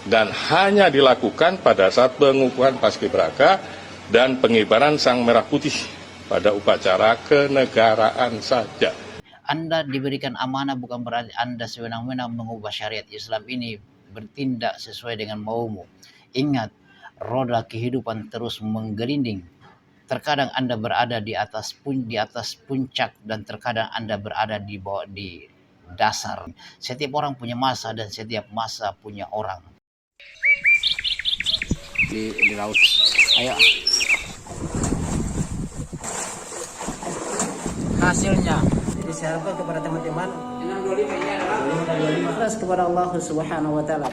dan hanya dilakukan pada saat pengukuhan paskibraka dan pengibaran sang merah putih pada upacara kenegaraan saja. Anda diberikan amanah bukan berarti Anda sewenang-wenang mengubah syariat Islam ini bertindak sesuai dengan maumu. Ingat, roda kehidupan terus menggelinding. Terkadang Anda berada di atas puncak dan terkadang Anda berada di bawah di dasar. Setiap orang punya masa dan setiap masa punya orang. Di laut. Ayo. Hasilnya diharapkan kepada teman-teman 25 ikhlas kepada Allah Subhanahu wa taala.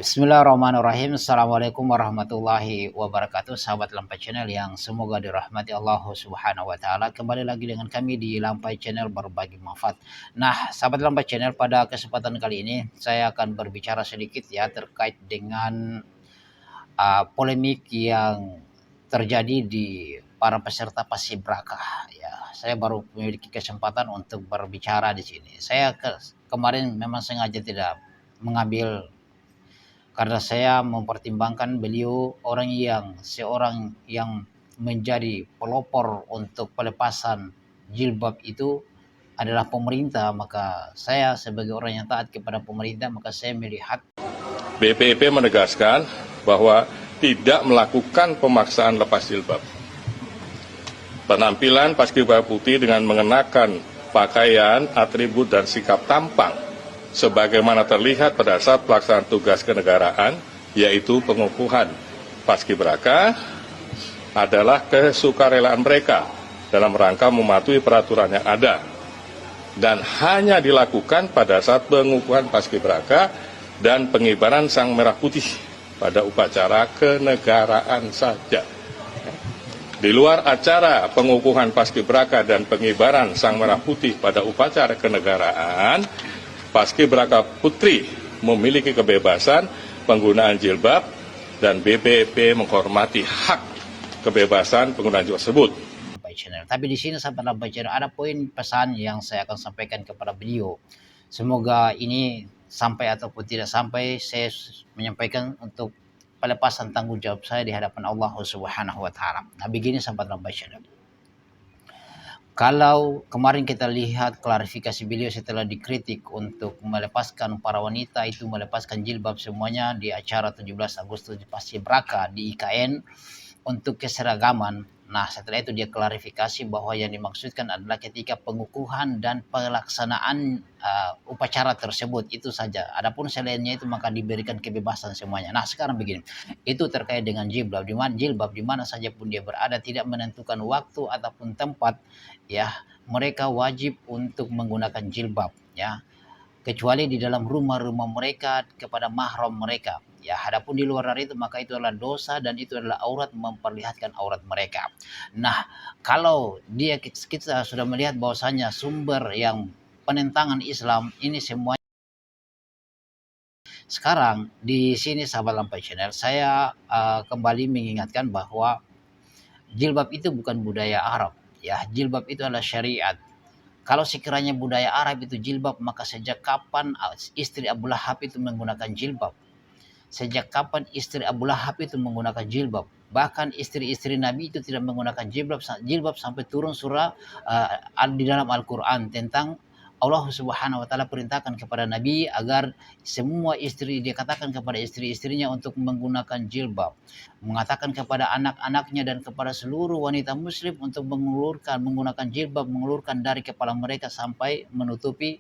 Bismillahirrahmanirrahim. Assalamualaikum warahmatullahi wabarakatuh. Sahabat Lampai Channel yang semoga dirahmati Allah Subhanahu wa taala. Kembali lagi dengan kami di Lampai Channel berbagi manfaat. Nah, sahabat Lampai Channel, pada kesempatan kali ini saya akan berbicara sedikit ya terkait dengan polemik yang terjadi di para peserta paskibraka ya. Saya baru memiliki kesempatan untuk berbicara di sini. Saya kemarin memang sengaja tidak mengambil karena saya mempertimbangkan beliau seorang yang menjadi pelopor untuk pelepasan jilbab itu adalah pemerintah, maka saya sebagai orang yang taat kepada pemerintah, maka saya melihat BPIP menegaskan bahwa tidak melakukan pemaksaan lepas jilbab. Penampilan paskibraka putih dengan mengenakan pakaian, atribut, dan sikap tampang sebagaimana terlihat pada saat pelaksanaan tugas kenegaraan, yaitu pengukuhan paskibraka, adalah kesukarelaan mereka dalam rangka mematuhi peraturan yang ada dan hanya dilakukan pada saat pengukuhan paskibraka dan pengibaran sang merah putih pada upacara kenegaraan saja. Di luar acara pengukuhan paskibraka dan pengibaran sang merah putih pada upacara kenegaraan, paskibraka putri memiliki kebebasan penggunaan jilbab dan BPIP menghormati hak kebebasan penggunaan jilbab tersebut. Tapi di sini sahabat Lampai Channel ada poin pesan yang saya akan sampaikan kepada beliau. Semoga ini sampai ataupun tidak sampai, saya menyampaikan untuk pelepasan tanggung jawab saya di hadapan Allah Subhanahu wa taala. Nah, begini sahabat Lampai Channel. Kalau kemarin kita lihat klarifikasi beliau setelah dikritik untuk melepaskan para wanita itu melepaskan jilbab semuanya di acara 17 Agustus di Paskibraka di IKN untuk keseragaman. Nah, setelah itu dia klarifikasi bahwa yang dimaksudkan adalah ketika pengukuhan dan pelaksanaan upacara tersebut, itu saja. Adapun selainnya itu maka diberikan kebebasan semuanya. Nah, sekarang begini, itu terkait dengan jilbab. Di mana saja pun dia berada, tidak menentukan waktu ataupun tempat, ya, mereka wajib untuk menggunakan jilbab, ya, kecuali di dalam rumah-rumah mereka kepada mahram mereka. Ya, adapun di luar dari itu maka itu adalah dosa dan itu adalah aurat, memperlihatkan aurat mereka. Nah, kalau kita sudah melihat bahwasanya sumber yang penentangan Islam ini semua sekarang di sini sahabat Lampai Channel, saya kembali mengingatkan bahwa jilbab itu bukan budaya Arab, ya. Jilbab itu adalah syariat. Kalau sekiranya budaya Arab itu jilbab, maka sejak kapan istri Abu Lahab itu menggunakan jilbab? Sejak kapan istri Abu Lahab itu menggunakan jilbab? Bahkan istri-istri Nabi itu tidak menggunakan jilbab sampai turun surah di dalam Al-Quran tentang Allah Subhanahu wa taala perintahkan kepada Nabi agar semua istri, dia katakan kepada istri-istrinya untuk menggunakan jilbab. Mengatakan kepada anak-anaknya dan kepada seluruh wanita muslim untuk menggunakan jilbab, mengulurkan dari kepala mereka sampai menutupi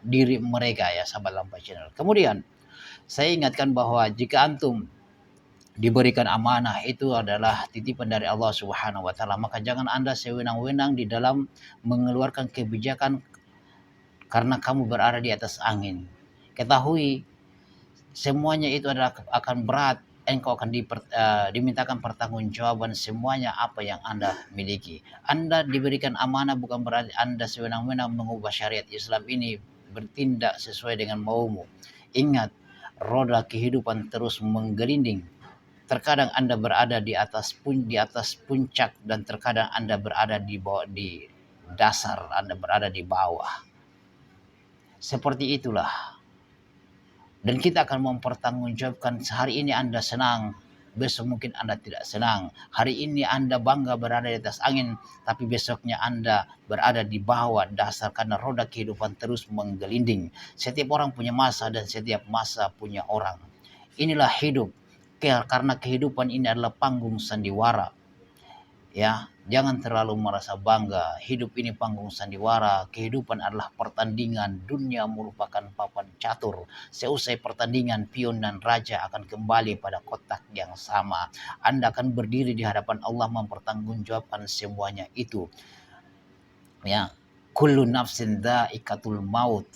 diri mereka, ya sahabat Lampai Channel. Kemudian saya ingatkan bahwa jika antum diberikan amanah itu adalah titipan dari Allah Subhanahu wa taala, maka jangan Anda sewenang-wenang di dalam mengeluarkan kebijakan karena kamu berada di atas angin. Ketahui semuanya itu adalah akan berat engkau akan dimintakan pertanggungjawaban semuanya apa yang Anda miliki. Anda diberikan amanah bukan berarti Anda sewenang-wenang mengubah syariat Islam ini bertindak sesuai dengan maumu. Ingat, roda kehidupan terus menggelinding. Terkadang Anda berada di atas puncak dan terkadang Anda berada di bawah, di dasar, Anda berada di bawah. Seperti itulah. Dan kita akan mempertanggungjawabkan hari ini Anda senang, besok mungkin Anda tidak senang. Hari ini Anda bangga berada di atas angin, tapi besoknya Anda berada di bawah dasar karena roda kehidupan terus menggelinding. Setiap orang punya masa dan setiap masa punya orang. Inilah hidup. Karena kehidupan ini adalah panggung sandiwara. Ya, jangan terlalu merasa bangga. Hidup ini panggung sandiwara. Kehidupan adalah pertandingan. Dunia merupakan papan catur. Seusai pertandingan, pion dan raja akan kembali pada kotak yang sama. Anda akan berdiri di hadapan Allah mempertanggungjawabkan semuanya itu. Ya, kullu nafsin dha'iqatul maut.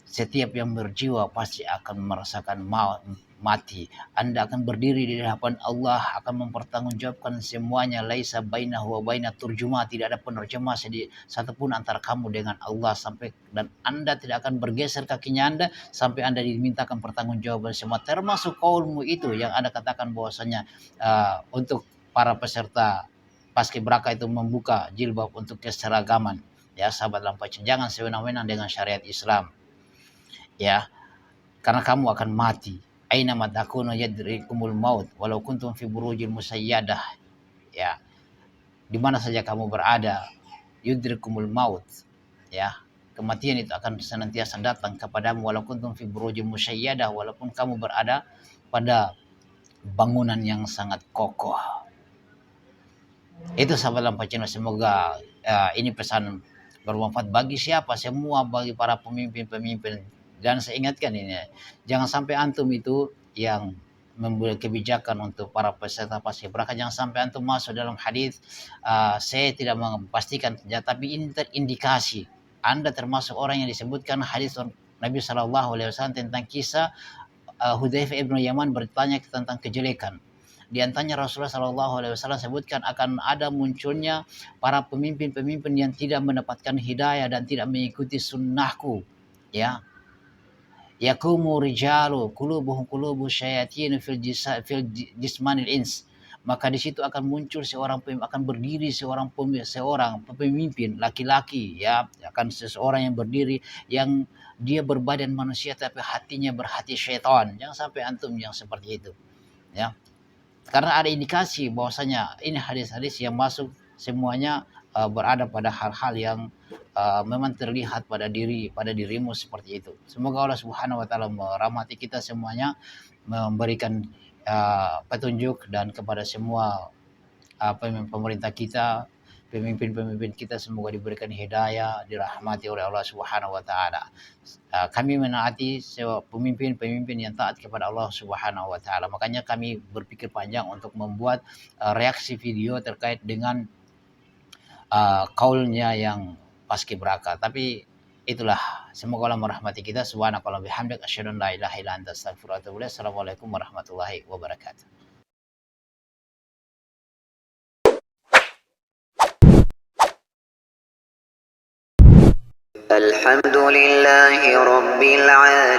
Setiap yang berjiwa pasti akan merasakan mati. Anda akan berdiri di hadapan Allah, akan mempertanggungjawabkan semuanya. Laisa bainahu wa baina turjuma, tidak ada penerjemah satupun antara kamu dengan Allah, dan Anda tidak akan bergeser kakinya Anda sampai Anda dimintakan pertanggungjawaban semua, termasuk kaulmu itu yang Anda katakan bahwasanya untuk para peserta paskibraka itu membuka jilbab untuk keseragaman. Ya, sahabat Lampacin, jangan sewenang-wenang dengan syariat Islam. Ya, karena kamu akan mati. Aina matakunu yadrikumul maut walau kuntum fi burujil musayyadah. Ya, di mana saja kamu berada, yudrikumul maut. Ya, kematian itu akan senantiasa datang kepadamu walau kuntum fi burujil musayyadah, walaupun kamu berada pada bangunan yang sangat kokoh. Itu sahabat Lampacino, semoga ini pesan bermanfaat bagi siapa semua, bagi para pemimpin-pemimpin. Dan saya ingatkan ini, jangan sampai antum itu yang membuat kebijakan untuk para peserta paskibraka, jangan sampai antum masuk dalam hadis. Saya tidak memastikan, tapi ini terindikasi Anda termasuk orang yang disebutkan hadis Nabi SAW tentang kisah Hudzaifah ibnu Yaman bertanya tentang kejelekan. Di antaranya Rasulullah SAW sebutkan akan ada munculnya para pemimpin-pemimpin yang tidak mendapatkan hidayah dan tidak mengikuti sunnahku. Ya, yakumu rijalu qulubuhum qulubu syayatin fil jismanil ins. Maka di situ akan muncul akan berdiri seorang pemimpin laki-laki, ya, akan seseorang yang berdiri yang dia berbadan manusia tapi hatinya berhati syaitan. Jangan sampai antum yang seperti itu. Ya. Karena ada indikasi bahwasanya ini hadis-hadis yang masuk semuanya berada pada hal-hal yang memang terlihat pada dirimu seperti itu. Semoga Allah Subhanahu wa taala merahmati kita semuanya, memberikan petunjuk, dan kepada semua pemerintah kita, pemimpin-pemimpin kita, semoga diberikan hidayah, dirahmati oleh Allah Subhanahu wa taala. Kami menaati pemimpin-pemimpin yang taat kepada Allah Subhanahu wa taala. Makanya kami berpikir panjang untuk membuat reaksi video terkait dengan kaulnya yang paskibraka. Tapi itulah, semoga Allah merahmati kita. Subhanakallah bihamdik asyhadu an la ilaha illa anta astaghfiruka wa atubu ilaik. Assalamualaikum warahmatullahi wabarakatuh. الحمد لله رب العالمين